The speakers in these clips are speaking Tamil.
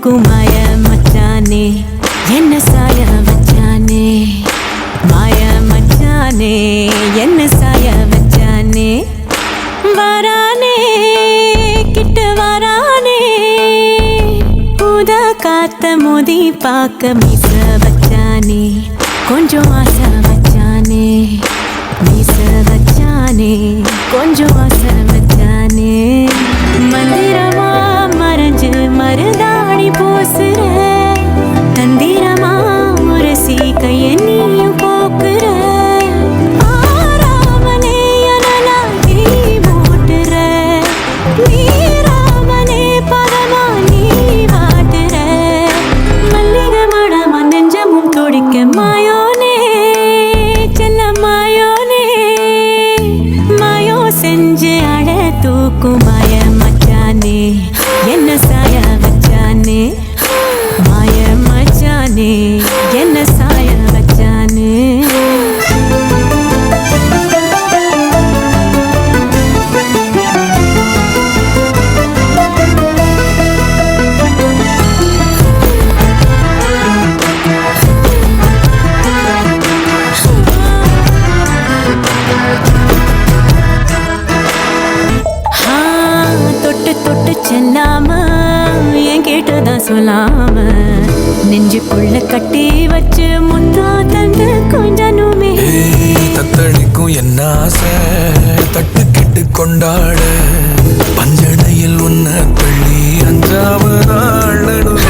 தூக்கும் மாய மச்சானே என்ன சாய வச்சானே மாய மச்சானே என்ன சாய வச்சானே வரானே கிட்ட வரானே ஊத காத்த மோதி பார்க்க மீச வச்சானே கொஞ்சம் ஆசை வச்சானே மீச வச்சானே கொஞ்சம் ஆசை வச்சானே மந்திரமா மறைஞ்சு மருதாணி பூசுற தந்திரமா உரசி கைய நீயும் போக்குற ஆராமனே அனலா நீ மூட்டுற நீராமனே பதமா நீ வாட்டுற மல்லிகை மணமா நெஞ்சமும் துடிக்க மாயோனே செல்ல மாயோனே மாயோ செஞ்சு அட தூக்கும் மாய மச்சானே என்ன சாய வச்சானே மாய மச்சானே என்ன சாய வச்சானே தொட்டு தொட்டு செல்லாம என் கேட்டுதான் சொல்லாம நெஞ்சுக்குள்ள கட்டி வச்சு முத்தா தந்து கொஞ்சனுமே தத்தளிக்கும் என்ன ஆசை தட்டுக்கிட்டு கொண்டாட பஞ்சனையில் உன்ன தள்ளி அஞ்சாவதாள் நடுவே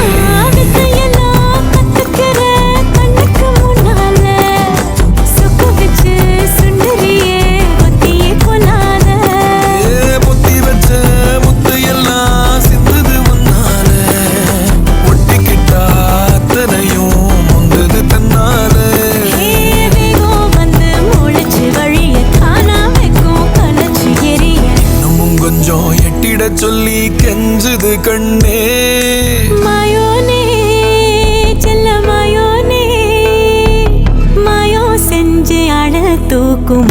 சொல்லி கெஞ்சுது கண்ணே மாயோனே செல்ல மாயோனே மாயோ செஞ்சு அட தூக்கும்